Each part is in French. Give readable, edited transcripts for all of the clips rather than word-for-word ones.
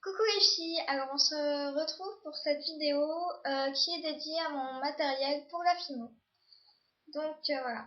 Coucou les filles, alors on se retrouve pour cette vidéo qui est dédiée à mon matériel pour la Fimo. Donc voilà,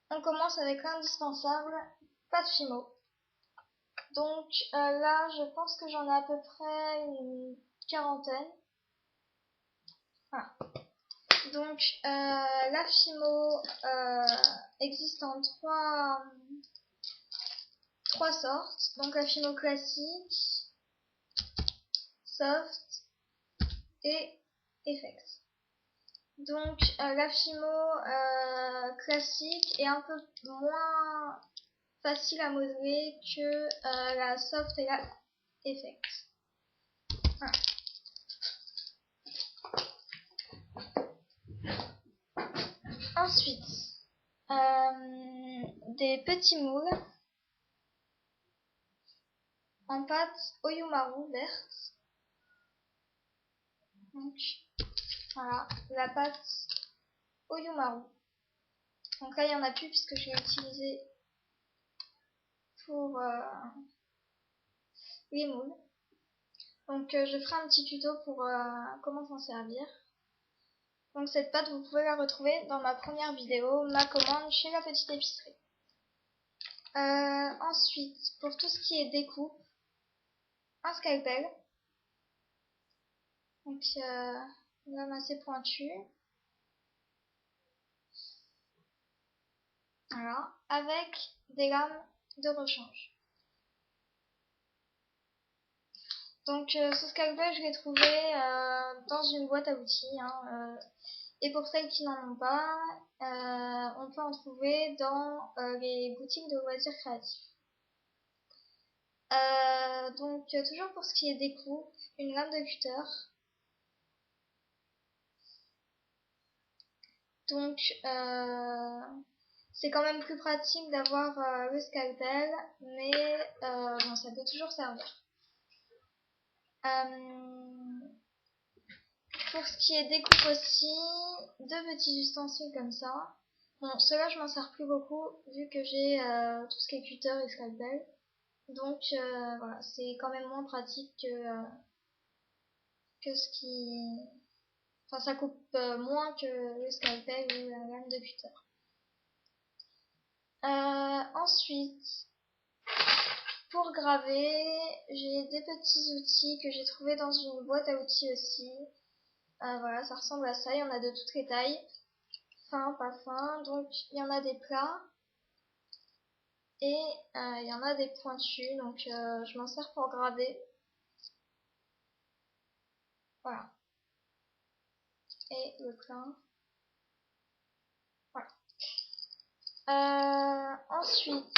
on commence avec l'indispensable, pas de Fimo. Donc là je pense que j'en ai à peu près une quarantaine. Voilà. Donc la Fimo existe en trois sortes. Donc la Fimo classique, soft et effect. Donc la Fimo classique est un peu moins facile à modeler que la soft et la effect. Voilà. Ensuite, des petits moules en pâte Oyumaru verte. Donc voilà, la pâte Oyumaru. Donc là il n'y en a plus puisque je l'ai utilisé pour les moules. Donc je ferai un petit tuto pour comment s'en servir. Donc cette pâte vous pouvez la retrouver dans ma première vidéo, ma commande chez la petite épicerie. Ensuite, pour tout ce qui est découpe, un scalpel. Donc une lame assez pointue. Voilà, avec des lames de rechange. Donc ce scalpel je l'ai trouvé dans une boîte à outils. Et pour celles qui n'en ont pas, on peut en trouver dans les boutiques de loisirs créatifs. Donc toujours pour ce qui est découpe, une lame de cutter. Donc c'est quand même plus pratique d'avoir le scalpel, mais bon, ça peut toujours servir. Pour ce qui est découpe aussi, deux petits ustensiles comme ça. Bon, ceux-là je m'en sers plus beaucoup vu que j'ai tout ce qui est cutter et scalpel. Donc voilà, c'est quand même moins pratique que ce qui... Enfin, ça coupe moins que le scalpel ou la lame de cutter. Ensuite, pour graver, j'ai des petits outils que j'ai trouvés dans une boîte à outils aussi. Voilà, ça ressemble à ça, il y en a de toutes les tailles. Fin, pas fin, donc il y en a des plats. Et il y en a des pointus, donc je m'en sers pour graver. Voilà. Et le plein. Voilà. Ensuite,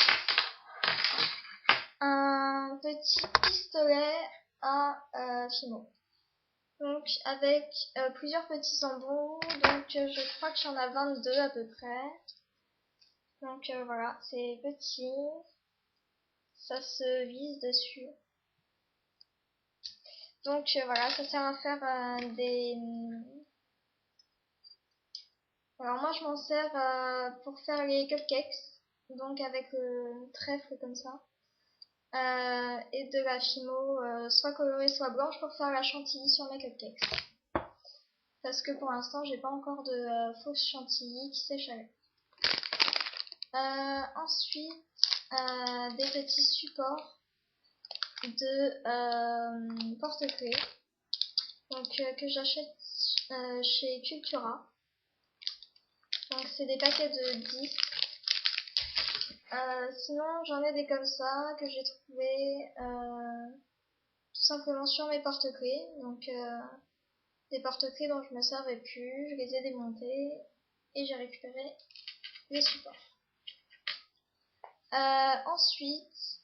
un petit pistolet à Fimo. Donc avec plusieurs petits embouts. Donc je crois qu'il y en a 22 à peu près. Donc voilà, c'est petit. Ça se vise dessus. Donc voilà, ça sert à faire des... Alors moi je m'en sers pour faire les cupcakes. Donc avec le trèfle comme ça. Et de la Fimo, soit colorée soit blanche pour faire la chantilly sur mes cupcakes. Parce que pour l'instant j'ai pas encore de fausse chantilly qui sèche avec. Ensuite, des petits supports de porte-clés. Donc que j'achète chez Cultura. Donc c'est des paquets de 10. Sinon j'en ai des comme ça que j'ai trouvé tout simplement sur mes porte-clés. Donc des porte-clés dont je me servais plus, je les ai démontés et j'ai récupéré les supports. Ensuite,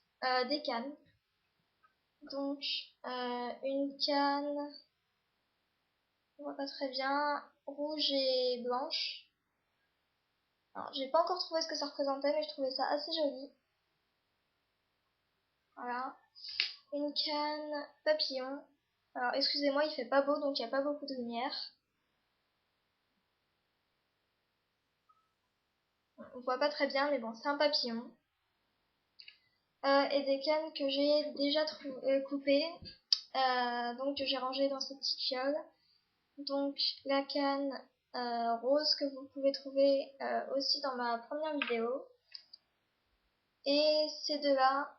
des cannes. Donc une canne, on voit pas très bien, rouge et blanche. Alors j'ai pas encore trouvé ce que ça représentait, mais je trouvais ça assez joli. Voilà. Une canne papillon. Alors excusez-moi, il fait pas beau donc il n'y a pas beaucoup de lumière. On voit pas très bien, mais bon, c'est un papillon. et des cannes que j'ai déjà coupées, donc que j'ai rangées dans ces petites fioles. Donc la canne rose que vous pouvez trouver aussi dans ma première vidéo, et ces deux-là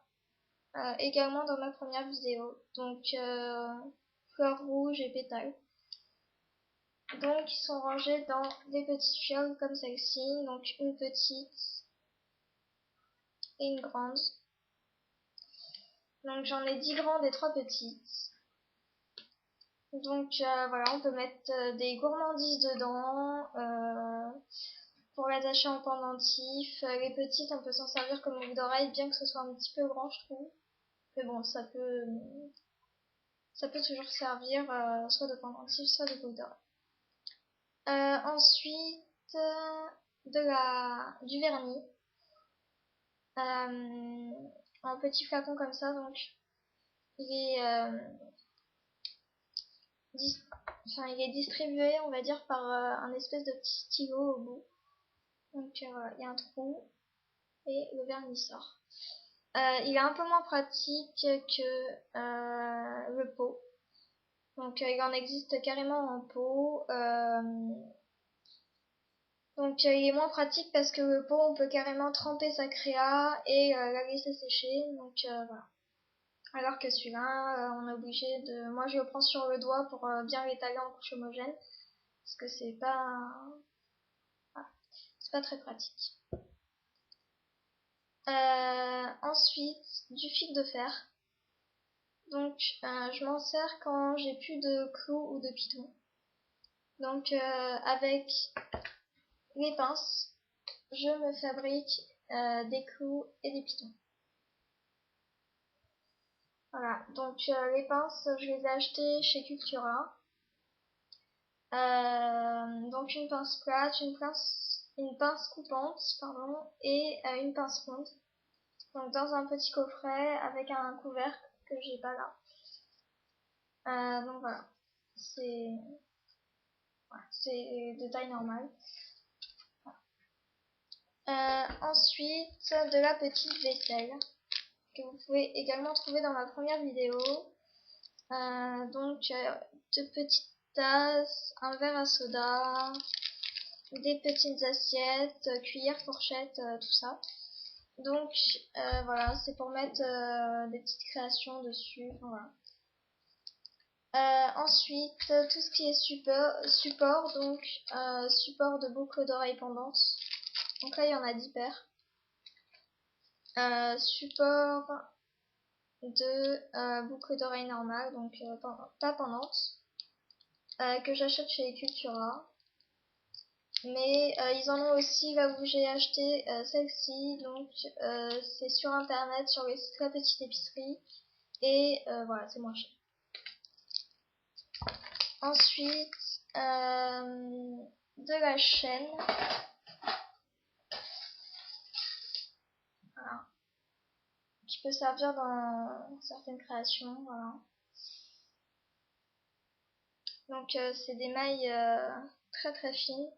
également dans ma première vidéo, donc fleurs rouges et pétales. Donc ils sont rangés dans des petites fioles comme celle-ci, donc une petite et une grande. Donc j'en ai 10 grandes et 3 petites. Donc voilà, on peut mettre des gourmandises dedans pour l'attacher en pendentif. Les petites, on peut s'en servir comme boucle d'oreille, bien que ce soit un petit peu grand, je trouve. Mais bon, ça peut toujours servir soit de pendentif, soit de boucle d'oreille. Ensuite, du vernis en petit flacon comme ça. Donc il est distribué, on va dire, par un espèce de petit stylo au bout. Donc voilà, il y a un trou et le vernis sort. Il est un peu moins pratique que le pot. Donc il en existe carrément en pot. Donc il est moins pratique parce que le pot, on peut carrément tremper sa créa et la laisser sécher. Donc voilà. Alors que celui-là, on est obligé de... Moi, je le prends sur le doigt pour bien l'étaler en couche homogène. Parce que c'est pas... Voilà. C'est pas très pratique. Ensuite, du fil de fer. Donc, je m'en sers quand j'ai plus de clous ou de pitons. Donc, avec les pinces, je me fabrique des clous et des pitons. Voilà, donc les pinces, je les ai achetées chez Cultura. Donc une pince plate, une pince coupante, pardon, et une pince ronde. Donc dans un petit coffret avec un couvercle que j'ai pas là. Donc voilà, c'est de taille normale. Ensuite, de la petite vaisselle que vous pouvez également trouver dans ma première vidéo. Donc de petites tasses, un verre à soda, des petites assiettes, cuillères, fourchettes, tout ça. Donc voilà, c'est pour mettre des petites créations dessus. Voilà. Ensuite, tout ce qui est support, donc support de boucles d'oreilles pendantes. Donc là, il y en a 10 paires. Support de boucles d'oreilles normales, donc pas pendantes, que j'achète chez Cultura. Mais ils en ont aussi là où j'ai acheté celle-ci, donc c'est sur internet, sur les sites La Petite Épicerie, et voilà, c'est moins cher. Ensuite, de la chaîne, voilà, qui peut servir dans certaines créations, voilà. Donc c'est des mailles très très fines.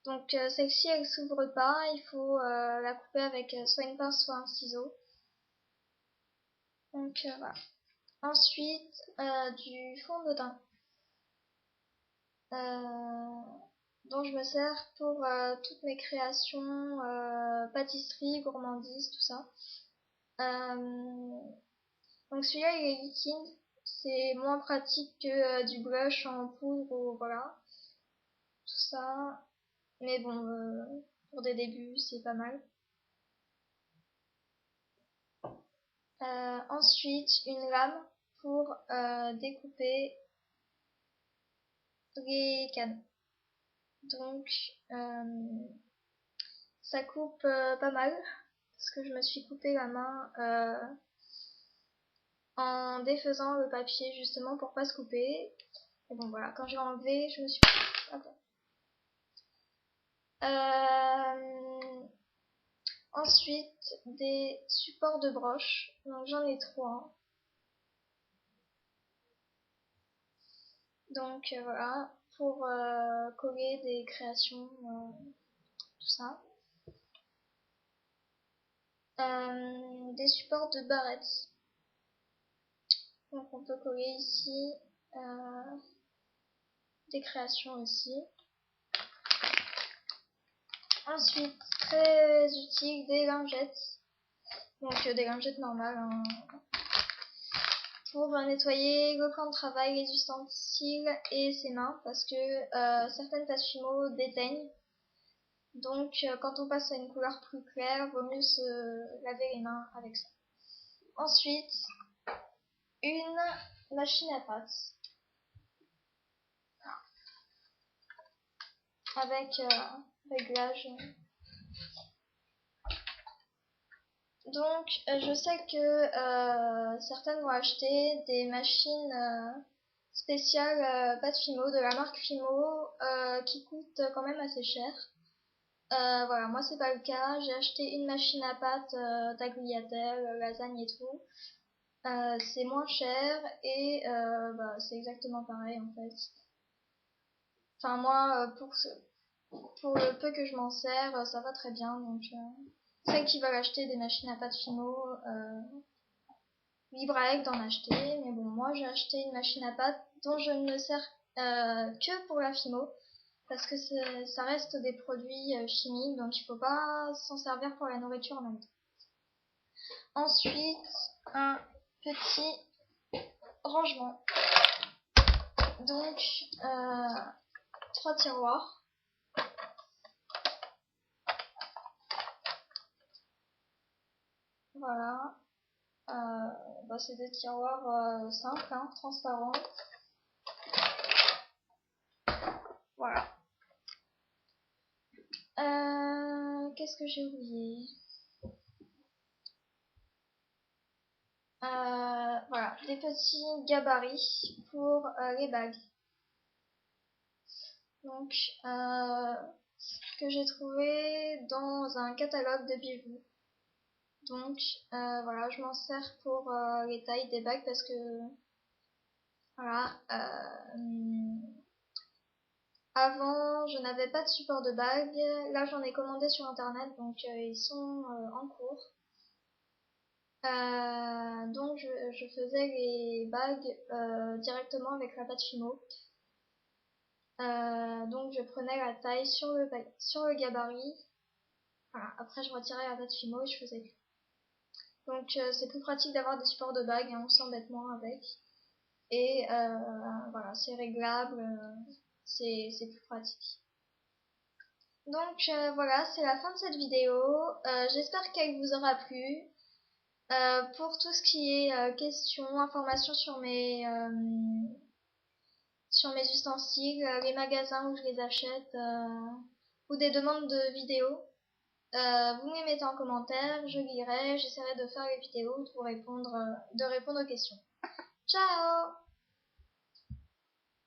Donc celle-ci elle s'ouvre pas, il faut la couper avec soit une pince soit un ciseau. Donc voilà. Ensuite du fond de teint dont je me sers pour toutes mes créations, pâtisserie, gourmandise, tout ça. Donc celui-là il est liquide, c'est moins pratique que du blush en poudre ou voilà, tout ça. Mais bon, pour des débuts, c'est pas mal. Ensuite, une lame pour découper les cannes. Donc, ça coupe pas mal, parce que je me suis coupé la main en défaisant le papier, justement, pour pas se couper. Et bon, voilà, quand j'ai enlevé, je me suis... Ensuite, des supports de broche. Donc, j'en ai 3. Donc, voilà, pour coller des créations, tout ça. Des supports de barrettes. Donc on peut coller ici des créations aussi. Ensuite, très utile, des lingettes. Donc des lingettes normales hein, pour nettoyer le plan de travail, les ustensiles et ses mains parce que certaines pâtes Fimo déteignent. Donc quand on passe à une couleur plus claire, vaut mieux se laver les mains avec ça. Ensuite, une machine à pâtes avec réglage. Donc je sais que certaines vont acheter des machines spéciales pâtes Fimo de la marque Fimo qui coûtent quand même assez cher. Voilà, moi c'est pas le cas. J'ai acheté une machine à pâtes tagliatelle, lasagne et tout. C'est moins cher et c'est exactement pareil en fait. Enfin moi pour le peu que je m'en sers, ça va très bien. Donc celles qui veulent acheter des machines à pâtes Fimo, libre à elles d'en acheter. Mais bon, moi j'ai acheté une machine à pâtes dont je ne me sers que pour la Fimo. Parce que ça reste des produits chimiques, donc il ne faut pas s'en servir pour la nourriture en même temps. Ensuite, un petit rangement. Donc, 3 tiroirs. Voilà. C'est des tiroirs simples, hein, transparents. Voilà. Qu'est-ce que j'ai oublié? Voilà, des petits gabarits pour les bagues. Donc, que j'ai trouvé dans un catalogue de bijoux. Donc, voilà, je m'en sers pour les tailles des bagues parce que, voilà, avant, je n'avais pas de support de bague. Là, j'en ai commandé sur internet, donc ils sont en cours. Donc je faisais les bagues directement avec la pâte Fimo. Donc je prenais la taille sur le gabarit. Voilà. Après je retirais la pâte Fimo et je faisais plus. Donc c'est plus pratique d'avoir des supports de bagues, hein, on s'embête moins avec. Et voilà, c'est réglable, c'est plus pratique. Donc voilà, c'est la fin de cette vidéo. J'espère qu'elle vous aura plu. Pour tout ce qui est questions, informations sur mes ustensiles, les magasins où je les achète, ou des demandes de vidéos, vous me les mettez en commentaire, je lirai, j'essaierai de faire les vidéos, de répondre aux questions. Ciao!